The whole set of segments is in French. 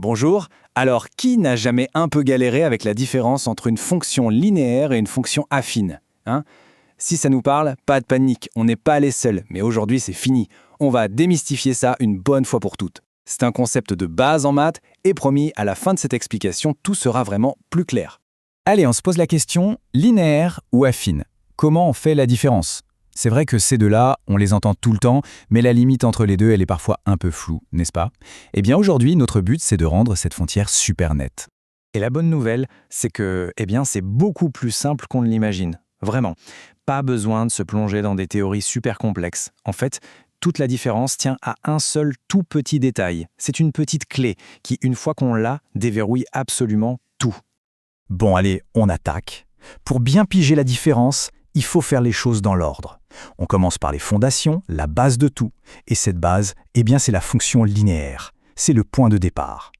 Bonjour. Alors, qui n'a jamais un peu galéré avec la différence entre une fonction linéaire et une fonction affine, hein? Si ça nous parle, pas de panique, on n'est pas les seuls, mais aujourd'hui c'est fini. On va démystifier ça une bonne fois pour toutes. C'est un concept de base en maths et promis, à la fin de cette explication, tout sera vraiment plus clair. Allez, on se pose la question, linéaire ou affine? Comment on fait la différence? C'est vrai que ces deux-là, on les entend tout le temps, mais la limite entre les deux, elle est parfois un peu floue, n'est-ce pas? Eh bien aujourd'hui, notre but, c'est de rendre cette frontière super nette. Et la bonne nouvelle, c'est que c'est beaucoup plus simple qu'on ne l'imagine. Vraiment. Pas besoin de se plonger dans des théories super complexes. En fait, toute la différence tient à un seul tout petit détail. C'est une petite clé qui, une fois qu'on l'a, déverrouille absolument tout. Bon, allez, on attaque. Pour bien piger la différence, il faut faire les choses dans l'ordre. On commence par les fondations, la base de tout. Et cette base, c'est la fonction linéaire. C'est le point de départ.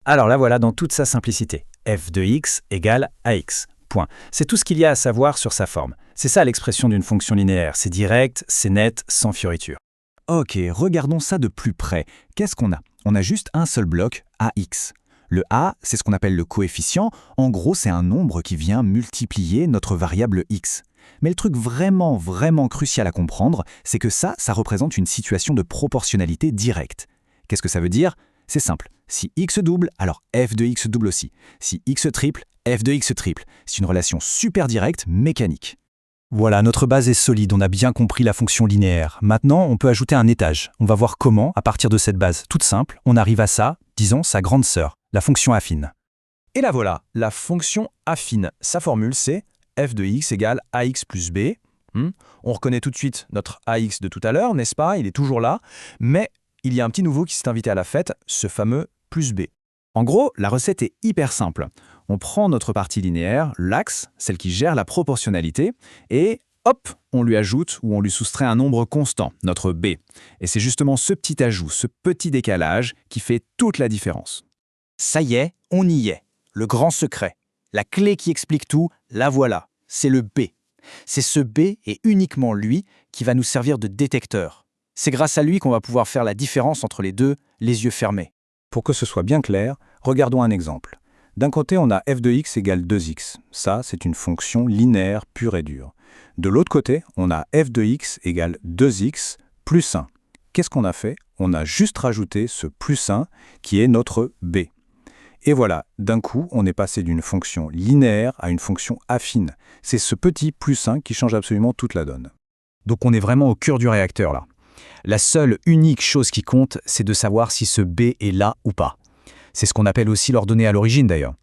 Alors là voilà dans toute sa simplicité. f de x égale ax. Point. C'est tout ce qu'il y a à savoir sur sa forme. C'est ça l'expression d'une fonction linéaire. C'est direct, c'est net, sans fioriture. Ok, regardons ça de plus près. Qu'est-ce qu'on a? On a juste un seul bloc, ax. Le a, c'est ce qu'on appelle le coefficient. En gros, c'est un nombre qui vient multiplier notre variable x. Mais le truc vraiment crucial à comprendre, c'est que ça représente une situation de proportionnalité directe. Qu'est-ce que ça veut dire? C'est simple. Si x double, alors f de x double aussi. Si x triple, f de x triple. C'est une relation super directe, mécanique. Voilà, notre base est solide, on a bien compris la fonction linéaire. Maintenant, on peut ajouter un étage. On va voir comment, à partir de cette base toute simple, on arrive à ça, disons sa grande sœur, la fonction affine. Et là voilà, la fonction affine. Sa formule, c'est f de x égale ax plus b. On reconnaît tout de suite notre ax de tout à l'heure, n'est-ce pas? Il est toujours là. Mais il y a un petit nouveau qui s'est invité à la fête, ce fameux plus b. En gros, la recette est hyper simple. On prend notre partie linéaire, l'axe, celle qui gère la proportionnalité, et hop, on lui ajoute ou on lui soustrait un nombre constant, notre b. Et c'est justement ce petit ajout, ce petit décalage qui fait toute la différence. Ça y est, on y est. Le grand secret. La clé qui explique tout, la voilà. C'est le b. C'est ce b et uniquement lui qui va nous servir de détecteur. C'est grâce à lui qu'on va pouvoir faire la différence entre les deux, les yeux fermés. Pour que ce soit bien clair, regardons un exemple. D'un côté, on a f de x égale 2x. Ça, c'est une fonction linéaire pure et dure. De l'autre côté, on a f de x égale 2x plus 1. Qu'est-ce qu'on a fait? On a juste rajouté ce plus 1 qui est notre b. Et voilà, d'un coup, on est passé d'une fonction linéaire à une fonction affine. C'est ce petit plus 1 qui change absolument toute la donne. Donc on est vraiment au cœur du réacteur là. La seule, unique chose qui compte, c'est de savoir si ce b est là ou pas. C'est ce qu'on appelle aussi l'ordonnée à l'origine d'ailleurs.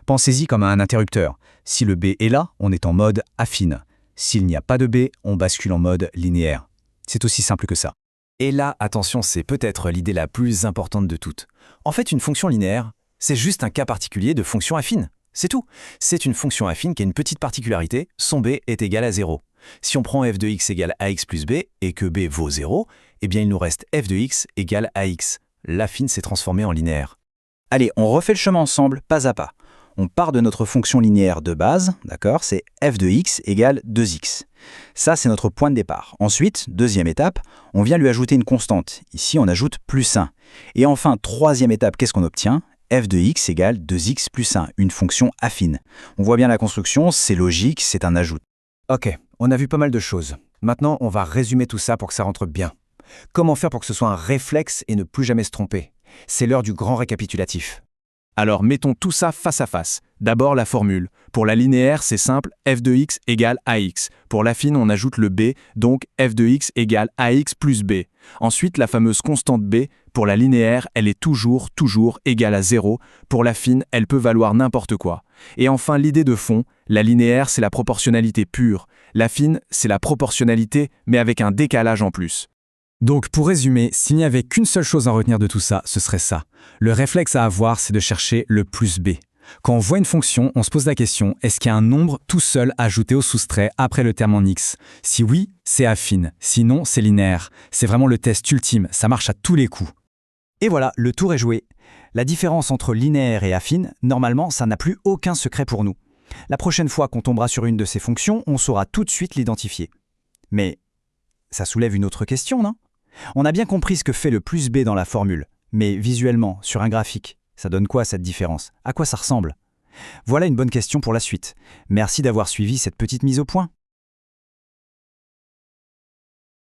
Pensez-y comme à un interrupteur. Si le b est là, on est en mode affine. S'il n'y a pas de b, on bascule en mode linéaire. C'est aussi simple que ça. Et là, attention, c'est peut-être l'idée la plus importante de toutes. En fait, une fonction linéaire, c'est juste un cas particulier de fonction affine. C'est tout. C'est une fonction affine qui a une petite particularité, son b est égal à 0. Si on prend f de x égale ax plus b et que b vaut 0, il nous reste f de x égale ax. L'affine s'est transformée en linéaire. Allez, on refait le chemin ensemble, pas à pas. On part de notre fonction linéaire de base, d'accord? C'est f de x égale 2x. Ça, c'est notre point de départ. Ensuite, deuxième étape, on vient lui ajouter une constante. Ici, on ajoute plus 1. Et enfin, troisième étape, qu'est-ce qu'on obtient? F de x égale 2x plus 1, une fonction affine. On voit bien la construction, c'est logique, c'est un ajout. Ok, on a vu pas mal de choses. Maintenant, on va résumer tout ça pour que ça rentre bien. Comment faire pour que ce soit un réflexe et ne plus jamais se tromper? C'est l'heure du grand récapitulatif. Alors, mettons tout ça face à face. D'abord, la formule. Pour la linéaire, c'est simple, f de x égale ax. Pour l'affine, on ajoute le b, donc f de x égale ax plus b. Ensuite, la fameuse constante b. Pour la linéaire, elle est toujours égale à 0. Pour l'affine, elle peut valoir n'importe quoi. Et enfin, l'idée de fond, la linéaire, c'est la proportionnalité pure. L'affine, c'est la proportionnalité, mais avec un décalage en plus. Donc, pour résumer, s'il n'y avait qu'une seule chose à retenir de tout ça, ce serait ça. Le réflexe à avoir, c'est de chercher le plus b. Quand on voit une fonction, on se pose la question, est-ce qu'il y a un nombre tout seul ajouté au soustrait après le terme en x? Si oui, c'est affine. Sinon, c'est linéaire. C'est vraiment le test ultime, ça marche à tous les coups. Et voilà, le tour est joué. La différence entre linéaire et affine, normalement, ça n'a plus aucun secret pour nous. La prochaine fois qu'on tombera sur une de ces fonctions, on saura tout de suite l'identifier. Mais ça soulève une autre question, non? On a bien compris ce que fait le plus b dans la formule, mais visuellement, sur un graphique, Ça donne quoi cette différence? À quoi ça ressemble? Voilà une bonne question pour la suite. Merci d'avoir suivi cette petite mise au point.